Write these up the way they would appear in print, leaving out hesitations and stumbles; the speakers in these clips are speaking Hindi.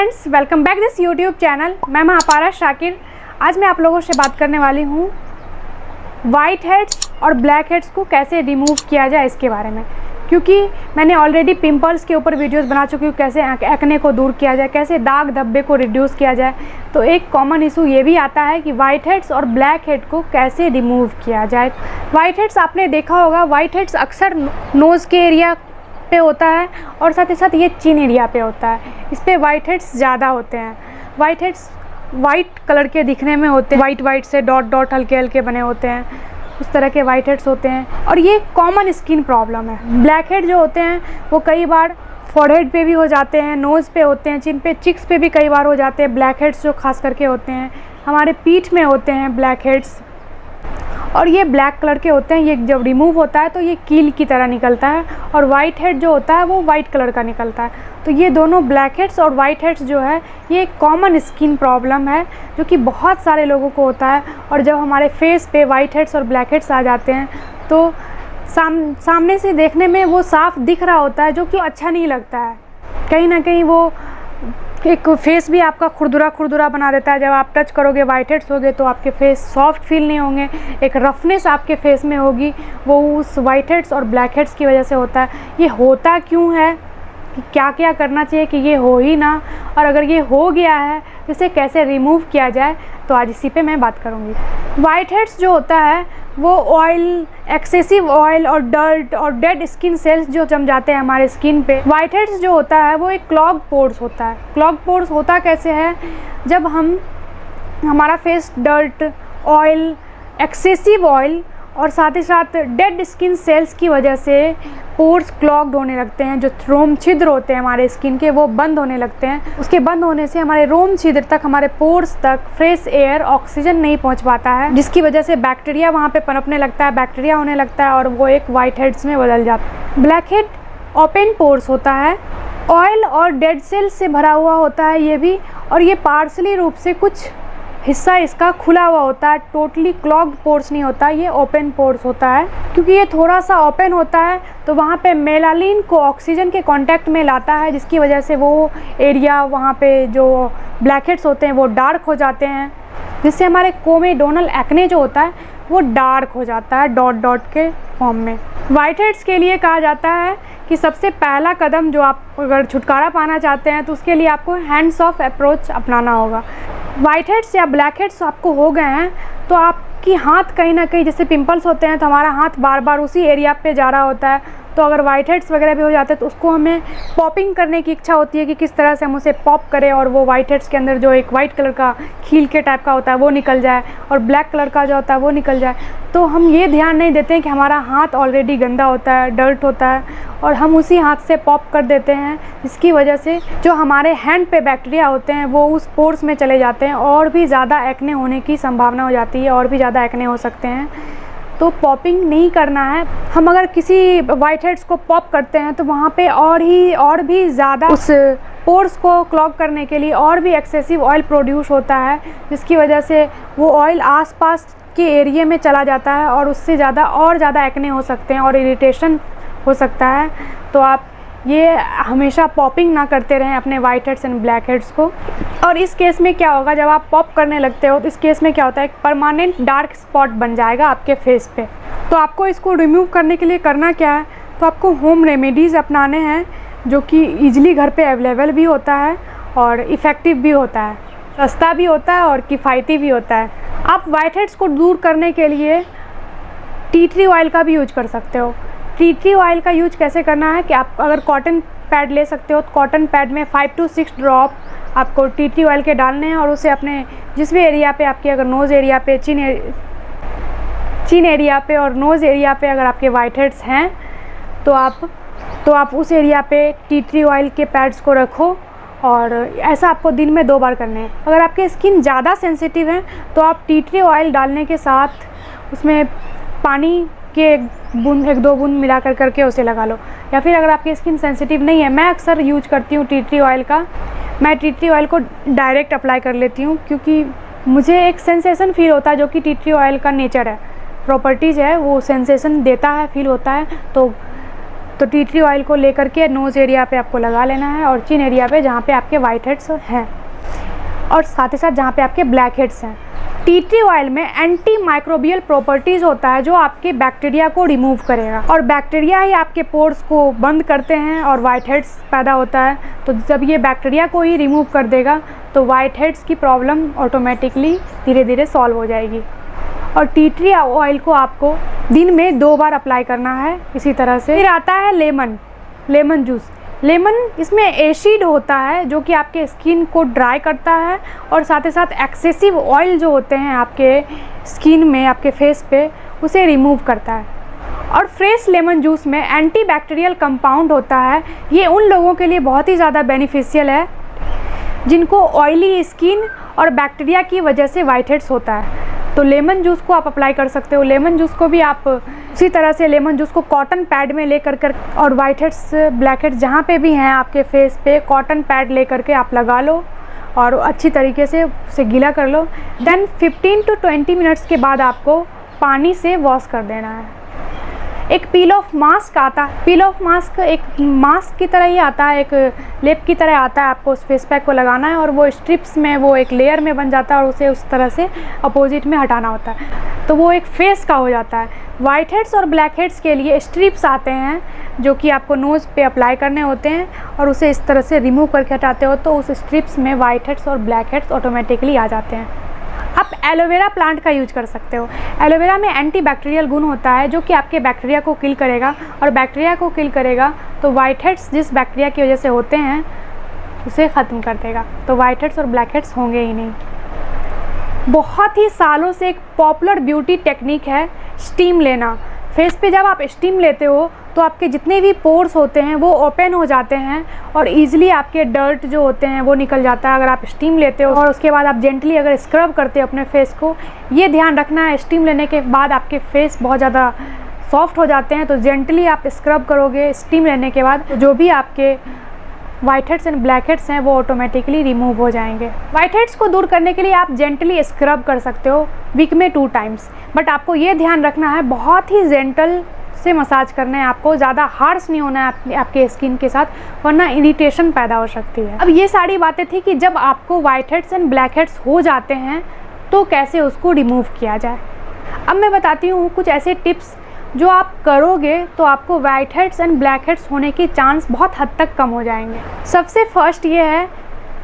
Friends, welcome back this YouTube channel. मैं महापारा शाकिर। आज मैं आप लोगों से बात करने वाली हूँ वाइट हेड्स और ब्लैक हेड्स को कैसे रिमूव किया जाए इसके बारे में, क्योंकि मैंने ऑलरेडी पिंपल्स के ऊपर वीडियोस बना चुकी हूँ, कैसे एक्ने को दूर किया जाए, कैसे दाग धब्बे को रिड्यूस किया जाए। तो एक कॉमन इशू ये भी आता है कि वाइट हेड्स और ब्लैक हेड को कैसे रिमूव किया जाए। वाइट हेड्स आपने देखा होगा, वाइट हेड्स अक्सर नोज़ के एरिया पे होता है और साथ ही साथ ये चिन एरिया पे होता है। इस पे वाइट हेड्स ज़्यादा होते हैं। वाइट हेड्स वाइट कलर के दिखने में होते हैं, वाइट से डॉट डॉट हल्के हल्के बने होते हैं, उस तरह के वाइट हेड्स होते हैं और ये कॉमन स्किन प्रॉब्लम है। ब्लैक हेड जो होते हैं वो कई बार फॉरहेड पे भी हो जाते हैं, नोज़ पे होते हैं, चिन पे, चिक्स पे भी कई बार हो जाते हैं। ब्लैक हेड्स जो खास करके होते हैं हमारे पीठ में होते हैं ब्लैक हेड्स, और ये ब्लैक कलर के होते हैं। ये जब रिमूव होता है तो ये कील की तरह निकलता है और वाइट हेड जो होता है वो वाइट कलर का निकलता है। तो ये दोनों ब्लैक हेड्स और वाइट हेड्स जो है ये एक कॉमन स्किन प्रॉब्लम है जो कि बहुत सारे लोगों को होता है। और जब हमारे फेस पे वाइट हेड्स और ब्लैक हेड्स आ जाते हैं तो सामने से देखने में वो साफ दिख रहा होता है, जो कि अच्छा नहीं लगता है। कहीं ना कहीं वो एक फेस भी आपका खुरदुरा बना देता है। जब आप टच करोगे वाइट हेड्स होगे तो आपके फेस सॉफ्ट फील नहीं होंगे, एक रफनेस आपके फेस में होगी, वो उस वाइट हेड्स और ब्लैक हेड्स की वजह से होता है। ये होता क्यों है, कि क्या क्या करना चाहिए कि ये हो ही ना, और अगर ये हो गया है तो इसे कैसे रिमूव किया जाए, तो आज इसी पे मैं बात करूँगी। वाइट हेड्स जो होता है वो ऑयल, एक्सेसिव ऑयल और डर्ट और डेड स्किन सेल्स जो जम जाते हैं हमारे स्किन पे। वाइट हेड्स जो होता है वो एक क्लॉग पोर्स होता है। क्लॉग पोर्स होता कैसे है, जब हमारा face dirt, oil, excessive oil और साथ ही साथ डेड स्किन सेल्स की वजह से पोर्स क्लॉग्ड होने लगते हैं। जो रोम छिद्र होते हैं हमारे स्किन के वो बंद होने लगते हैं। उसके बंद होने से हमारे रोम छिद्र तक, हमारे पोर्स तक फ्रेश एयर, ऑक्सीजन नहीं पहुंच पाता है, जिसकी वजह से बैक्टीरिया वहां पे पनपने लगता है, बैक्टीरिया होने लगता है और वो एक वाइट हेड्स में बदल जाता है। ब्लैक हेड ओपन पोर्स होता है, ऑयल और डेड सेल्स से भरा हुआ होता है ये भी, और ये पार्सली रूप से कुछ हिस्सा इसका खुला हुआ होता है, टोटली क्लॉग्ड पोर्स नहीं होता, ये ओपन पोर्स होता है। क्योंकि ये थोड़ा सा ओपन होता है तो वहाँ पे मेलानिन को ऑक्सीजन के कांटेक्ट में लाता है, जिसकी वजह से वो एरिया, वहाँ पे जो ब्लैक हेड्स होते हैं वो डार्क हो जाते हैं, जिससे हमारे कोमेडोनल एक्ने जो होता है वो डार्क हो जाता है डॉट डॉट के फॉर्म में। वाइट हेड्स के लिए कहा जाता है कि सबसे पहला कदम, जो आप अगर छुटकारा पाना चाहते हैं तो उसके लिए आपको हैंड्स ऑफ अप्रोच अपनाना होगा। वाइट हेड्स या ब्लैक हेड्स आपको हो गए हैं तो आपकी हाथ कहीं ना कहीं, जैसे पिंपल्स होते हैं तो हमारा हाथ बार बार उसी एरिया पे जा रहा होता है, तो अगर वाइट हेड्स वगैरह भी हो जाते हैं तो उसको हमें पॉपिंग करने की इच्छा होती है कि किस तरह से हम उसे पॉप करें और वो वाइट हेड्स के अंदर जो एक वाइट कलर का खील के टाइप का होता है वो निकल जाए और ब्लैक कलर का जो होता है वो निकल जाए। तो हम ये ध्यान नहीं देते हैं कि हमारा हाथ ऑलरेडी गंदा होता है, डर्ट होता है, और हम उसी हाथ से पॉप कर देते हैं, जिसकी वजह से जो हमारे हैंड पे बैक्टीरिया होते हैं वो उस पोर्स में चले जाते हैं और भी ज़्यादा एक्ने होने की संभावना हो जाती है, और भी ज़्यादा एक्ने हो सकते हैं। तो पॉपिंग नहीं करना है। हम अगर किसी वाइट हेड्स को पॉप करते हैं तो वहाँ पे और भी ज़्यादा उस पोर्स को क्लॉग करने के लिए और भी एक्सेसिव ऑयल प्रोड्यूस होता है, जिसकी वजह से वो ऑयल आसपास के एरिया में चला जाता है और उससे ज़्यादा एक्ने हो सकते हैं और इरिटेशन हो सकता है। तो आप ये हमेशा पॉपिंग ना करते रहें अपने white heads and black heads को। और इस केस में क्या होगा, जब आप पॉप करने लगते हो तो इस केस में क्या होता है, एक परमानेंट डार्क स्पॉट बन जाएगा आपके फेस पे। तो आपको इसको रिमूव करने के लिए करना क्या है, तो आपको होम रेमेडीज़ अपनाने हैं, जो कि ईजिली घर पे अवेलेबल भी होता है और इफ़ेक्टिव भी होता है, सस्ता भी होता है और किफ़ायती भी होता है। आप वाइट हेड्स को दूर करने के लिए टी ट्री ऑयल का भी यूज कर सकते हो। टी ट्री ऑयल का यूज कैसे करना है कि आप अगर कॉटन पैड ले सकते हो तो कॉटन पैड में 5 to 6 ड्रॉप आपको टी ट्री ऑयल के डालने हैं, और उसे अपने जिस भी एरिया पे आपके, अगर नोज़ एरिया पे, चिन एरिया पे और नोज़ एरिया पे अगर आपके वाइट हेड्स हैं तो आप उस एरिया पे टी ट्री ऑयल के पैड्स को रखो, और ऐसा आपको दिन में 2 बार करने हैं। अगर आपकी स्किन ज़्यादा सेंसिटिव है तो आप टी ट्री ऑयल डालने के साथ उसमें पानी के 1-2 बूंद मिला करके उसे लगा लो। या फिर अगर आपकी स्किन सेंसिटिव नहीं है, मैं अक्सर यूज करती हूँ टी ट्री ऑयल का, मैं टी ट्री ऑयल को डायरेक्ट अप्लाई कर लेती हूँ, क्योंकि मुझे एक सेंसेशन फील होता है, जो कि टी ट्री ऑयल का नेचर है, प्रॉपर्टीज़ है, वो सेंसेशन देता है, फील होता है। तो तो टी ट्री ऑयल को लेकर के नोज़ एरिया पे आपको लगा लेना है और चिन एरिया पे जहाँ पे आपके वाइट हेड्स हैं और साथ ही साथ जहाँ पे आपके ब्लैक हेड्स हैं। टी ट्री ऑयल में एंटी माइक्रोबियल प्रॉपर्टीज़ होता है जो आपके बैक्टीरिया को रिमूव करेगा, और बैक्टीरिया ही आपके पोर्स को बंद करते हैं और वाइट हेड्स पैदा होता है। तो जब ये बैक्टीरिया को ही रिमूव कर देगा तो वाइट हेड्स की प्रॉब्लम ऑटोमेटिकली धीरे धीरे सॉल्व हो जाएगी। और टी ट्री ऑयल को आपको दिन में 2 बार अप्लाई करना है इसी तरह से। फिर आता है लेमन जूस। लेमन इसमें एसिड होता है जो कि आपके स्किन को ड्राई करता है और साथ ही साथ एक्सेसिव ऑयल जो होते हैं आपके स्किन में, आपके फेस पे, उसे रिमूव करता है। और फ्रेश लेमन जूस में एंटीबैक्टीरियल कंपाउंड होता है। ये उन लोगों के लिए बहुत ही ज़्यादा बेनिफिशियल है जिनको ऑयली स्किन और बैक्टीरिया की वजह से वाइट हेड्स होता है। तो लेमन जूस को आप अप्लाई कर सकते हो। लेमन जूस को भी आप उसी तरह से लेमन जूस को कॉटन पैड में ले कर और वाइट हेड्स, ब्लैक हेड्स जहाँ पे भी हैं आपके फेस पे, कॉटन पैड ले करके आप लगा लो और अच्छी तरीके से उसे गीला कर लो। देन 15 to 20 मिनट्स के बाद आपको पानी से वॉश कर देना है। एक पील ऑफ मास्क आता है। पील ऑफ मास्क एक मास्क की तरह ही आता है, एक लेप की तरह आता है। आपको उस फेस पैक को लगाना है और वो स्ट्रिप्स में, वो एक लेयर में बन जाता है और उसे उस तरह से अपोजिट में हटाना होता है, तो वो एक फेस का हो जाता है। वाइट हेड्स और ब्लैक हेड्स के लिए स्ट्रिप्स आते हैं जो कि आपको नोज़ पे अप्लाई करने होते हैं और उसे इस तरह से रिमूव करके हटाते हो तो उस स्ट्रिप्स में वाइट हेड्स और ब्लैक हेड्स ऑटोमेटिकली आ जाते हैं। आप एलोवेरा प्लांट का यूज कर सकते हो। एलोवेरा में एंटीबैक्टीरियल गुण होता है जो कि आपके बैक्टीरिया को किल करेगा, और बैक्टीरिया को किल करेगा तो वाइट हेड्स जिस बैक्टीरिया की वजह से होते हैं उसे ख़त्म कर देगा, तो वाइट हेड्स और ब्लैक हेड्स होंगे ही नहीं। बहुत ही सालों से एक पॉपुलर ब्यूटी टेक्निक है स्टीम लेना। फेस पे जब आप स्टीम लेते हो तो आपके जितने भी पोर्स होते हैं वो ओपन हो जाते हैं और ईजिली आपके डर्ट जो होते हैं वो निकल जाता है अगर आप स्टीम लेते हो। और उसके बाद आप जेंटली अगर स्क्रब करते हो अपने फेस को, ये ध्यान रखना है स्टीम लेने के बाद आपके फेस बहुत ज़्यादा सॉफ्ट हो जाते हैं, तो जेंटली आप स्क्रब करोगे स्टीम लेने के बाद, जो भी आपके white heads and black heads हैं वो ऑटोमेटिकली रिमूव हो जाएंगे। वाइट हेड्स को दूर करने के लिए आप जेंटली स्क्रब कर सकते हो वीक में 2 टाइम्स, बट आपको ये ध्यान रखना है बहुत ही जेंटल से मसाज करना है, आपको ज़्यादा हार्श नहीं होना है आपके स्किन के साथ, वरना इरिटेशन पैदा हो सकती है। अब ये सारी बातें थी कि जब आपको white heads and black heads हो जाते हैं तो कैसे उसको रिमूव किया जाए। अब मैं बताती हूँ कुछ ऐसे टिप्स जो आप करोगे तो आपको white heads and black heads होने के चांस बहुत हद तक कम हो जाएंगे। सबसे फर्स्ट ये है,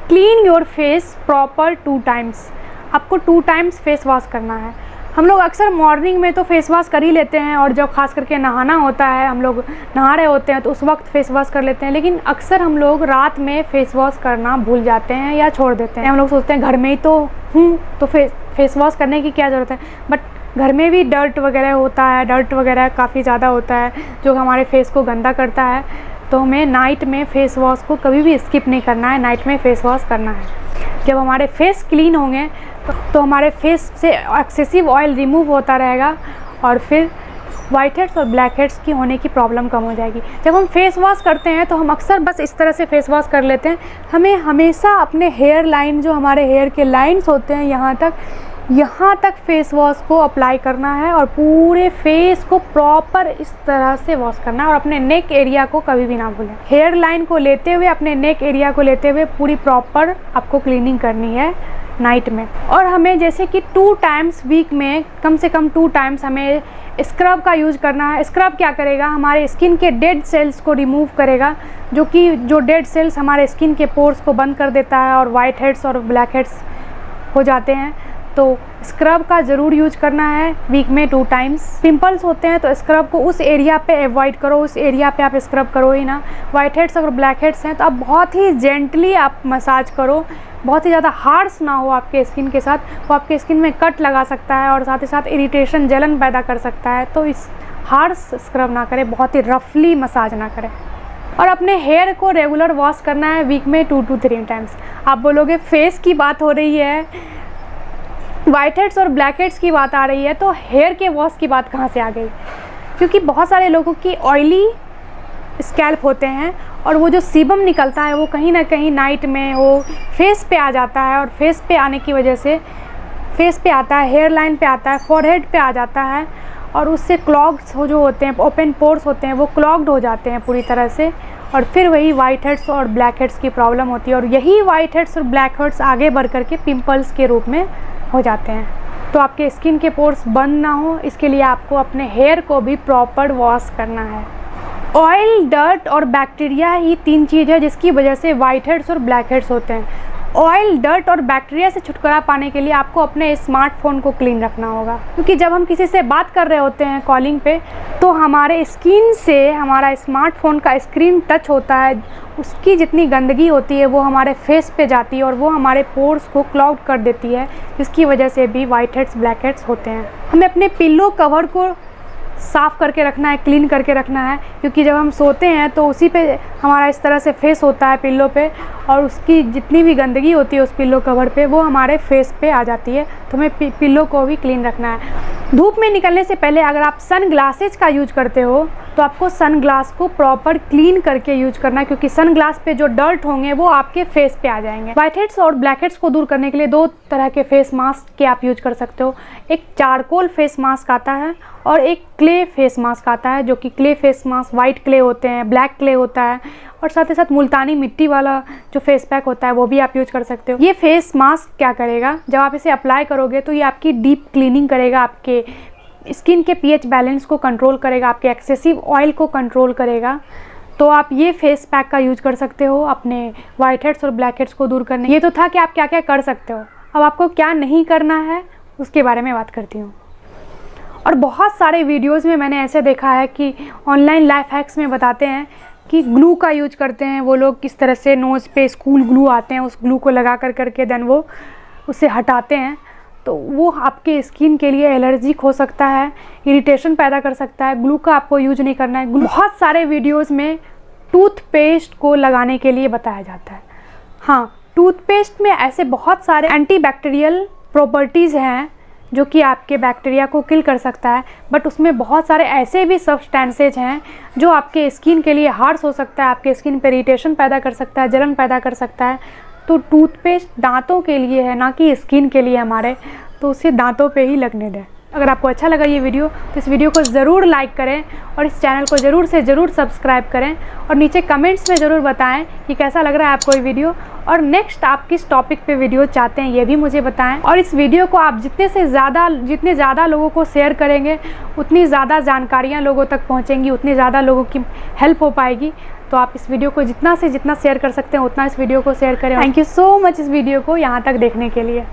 clean your face proper 2 times. आपको 2 टाइम्स फेस वॉश करना है। हम लोग अक्सर मॉर्निंग में तो फेस वॉश कर ही लेते हैं, और जब खास करके नहाना होता है, हम लोग नहा रहे होते हैं तो उस वक्त फेस वॉश कर लेते हैं, लेकिन अक्सर हम लोग रात में फेस वॉश करना भूल जाते हैं या छोड़ देते हैं। हम लोग सोचते हैं घर में ही तो हूँ तो फेस वॉश करने की क्या ज़रूरत है, बट घर में भी डर्ट वगैरह होता है, डर्ट वगैरह काफ़ी ज़्यादा होता है जो हमारे फेस को गंदा करता है। तो हमें नाइट में फेस वॉश को कभी भी स्किप नहीं करना है, नाइट में फेस वॉश करना है। जब हमारे फेस क्लीन होंगे तो हमारे फेस से एक्सेसिव ऑयल रिमूव होता रहेगा और फिर वाइट हेड्स और ब्लैक हेड्स की होने की प्रॉब्लम कम हो जाएगी। जब हम फेस वॉश करते हैं तो हम अक्सर बस इस तरह से फेस वॉश कर लेते हैं। हमें हमेशा अपने हेयर लाइन, जो हमारे हेयर के लाइंस होते हैं, यहाँ तक फेस वॉश को अप्लाई करना है और पूरे फेस को प्रॉपर इस तरह से वॉश करना है, और अपने नेक एरिया को कभी भी ना भूलें। हेयर लाइन को लेते हुए, अपने नेक एरिया को लेते हुए पूरी प्रॉपर आपको क्लीनिंग करनी है नाइट में। और हमें जैसे कि 2 टाइम्स वीक में, कम से कम 2 टाइम्स हमें स्क्रब का यूज़ करना है। स्क्रब क्या करेगा, हमारे स्किन के डेड सेल्स को रिमूव करेगा, जो डेड सेल्स हमारे स्किन के पोर्स को बंद कर देता है और वाइट हेड्स और ब्लैक हेड्स हो जाते हैं। तो स्क्रब का ज़रूर यूज करना है वीक में 2 टाइम्स। पिंपल्स होते हैं तो स्क्रब को उस एरिया पे अवॉइड करो, उस एरिया पे आप स्क्रब करो ही ना। वाइट हेड्स और ब्लैक हेड्स हैं तो आप बहुत ही जेंटली आप मसाज करो, बहुत ही ज़्यादा हार्श ना हो आपके स्किन के साथ, वो आपके स्किन में कट लगा सकता है और साथ ही साथ इरिटेशन, जलन पैदा कर सकता है। तो इस हार्श स्क्रब ना करें, बहुत ही रफली मसाज ना करें। और अपने हेयर को रेगुलर वॉश करना है वीक में 2 to 3 टाइम्स। आप बोलोगे फेस की बात हो रही है, वाइट हेड्स और ब्लैक हेड्स की बात आ रही है, तो हेयर के वॉश की बात कहाँ से आ गई? क्योंकि बहुत सारे लोगों की ऑयली स्कैल्प होते हैं और वो जो सीबम निकलता है वो कहीं ना कहीं नाइट में वो फेस पे आ जाता है, और फेस पे आने की वजह से फेस पे आता है, हेयर लाइन पे आता है, फॉरहेड पे आ जाता है, और उससे क्लॉग्स हो जो होते हैं, ओपन पोर्स होते हैं, वो क्लॉग्ड हो जाते हैं पूरी तरह से, और फिर वही वाइट हेड्स और ब्लैक हेड्स की प्रॉब्लम होती है। और यही वाइट हेड्स और ब्लैक हेड्स आगे बढ़ कर के पिंपल्स के रूप में हो जाते हैं। तो आपके स्किन के पोर्स बंद ना हो, इसके लिए आपको अपने हेयर को भी प्रॉपर वॉश करना है। ऑयल, डर्ट और बैक्टीरिया ही 3 चीज़ है जिसकी वजह से वाइट हेड्स और ब्लैक हेड्स होते हैं। ऑयल, डर्ट और बैक्टीरिया से छुटकारा पाने के लिए आपको अपने स्मार्टफोन को क्लीन रखना होगा, क्योंकि जब हम किसी से बात कर रहे होते हैं कॉलिंग पे, तो हमारे स्किन से हमारा स्मार्टफोन का स्क्रीन टच होता है, उसकी जितनी गंदगी होती है वो हमारे फेस पे जाती है और वो हमारे पोर्स को क्लॉग कर देती है, जिसकी वजह से भी वाइट हेड्स, ब्लैक हेड्स होते हैं। हमें अपने पिल्लो कवर को साफ़ करके रखना है, क्लीन करके रखना है, क्योंकि जब हम सोते हैं तो उसी पे हमारा इस तरह से फेस होता है पिल्लो पे, और उसकी जितनी भी गंदगी होती है उस पिल्लो कवर पे वो हमारे फेस पे आ जाती है। तो हमें पिल्लो को भी क्लीन रखना है। धूप में निकलने से पहले अगर आप सन ग्लासेज का यूज करते हो तो आपको सन ग्लास को प्रॉपर क्लीन करके यूज करना है, क्योंकि सन ग्लास पे जो डर्ट होंगे वो आपके फेस पे आ जाएंगे। वाइट हेड्स और ब्लैक हेड्स को दूर करने के लिए 2 तरह के फेस मास्क के आप यूज कर सकते हो। एक चारकोल फेस मास्क आता है और एक क्ले फेस मास्क आता है, जो कि clay face mask white clay होते हैं, ब्लैक क्ले होता है, और साथ ही साथ मुल्तानी मिट्टी वाला जो फेस पैक होता है वो भी आप यूज कर सकते हो। ये फेस मास्क क्या करेगा, जब आप इसे अप्लाई करोगे तो ये आपकी डीप क्लीनिंग करेगा, आपके स्किन के पीएच बैलेंस को कंट्रोल करेगा, आपके एक्सेसिव ऑयल को कंट्रोल करेगा। तो आप ये फेस पैक का यूज कर सकते हो अपने वाइट हेड्स और ब्लैक हेड्स को दूर करने। ये तो था कि आप क्या क्या कर सकते हो, अब आपको क्या नहीं करना है उसके बारे में बात करती हूँ। और बहुत सारे वीडियोज़ में मैंने ऐसे देखा है कि ऑनलाइन लाइफ हैक्स में बताते हैं कि ग्लू का यूज करते हैं वो लोग, किस तरह से नोज़ पे स्कूल ग्लू आते हैं, उस ग्लू को लगा कर करके देन वो उसे हटाते हैं, तो वो आपके स्किन के लिए एलर्जिक हो सकता है, इरिटेशन पैदा कर सकता है। ग्लू का आपको यूज नहीं करना है। बहुत सारे वीडियोज़ में टूथपेस्ट को लगाने के लिए बताया जाता है। हाँ, टूथपेस्ट में ऐसे बहुत सारे एंटीबैक्टीरियल प्रॉपर्टीज़ हैं जो कि आपके बैक्टीरिया को किल कर सकता है, बट उसमें बहुत सारे ऐसे भी सब्सटेंसेज हैं जो आपके स्किन के लिए हार्श हो सकता है, आपके स्किन पर इरिटेशन पैदा कर सकता है, जलन पैदा कर सकता है। तो टूथपेस्ट दांतों के लिए है, ना कि स्किन के लिए हमारे, तो उसे दांतों पे ही लगने दें। अगर आपको अच्छा लगा ये वीडियो तो इस वीडियो को ज़रूर लाइक करें और इस चैनल को ज़रूर से ज़रूर सब्सक्राइब करें, और नीचे कमेंट्स में ज़रूर बताएं कि कैसा लग रहा है आपको ये वीडियो, और नेक्स्ट आप किस टॉपिक पे वीडियो चाहते हैं ये भी मुझे बताएं। और इस वीडियो को आप जितने ज़्यादा लोगों को शेयर करेंगे उतनी ज़्यादा जानकारियाँ लोगों तक पहुँचेंगी, उतनी ज़्यादा लोगों की हेल्प हो पाएगी। तो आप इस वीडियो को जितना से जितना शेयर कर सकते हैं उतना इस वीडियो को शेयर करें। थैंक यू सो मच इस वीडियो को यहाँ तक देखने के लिए।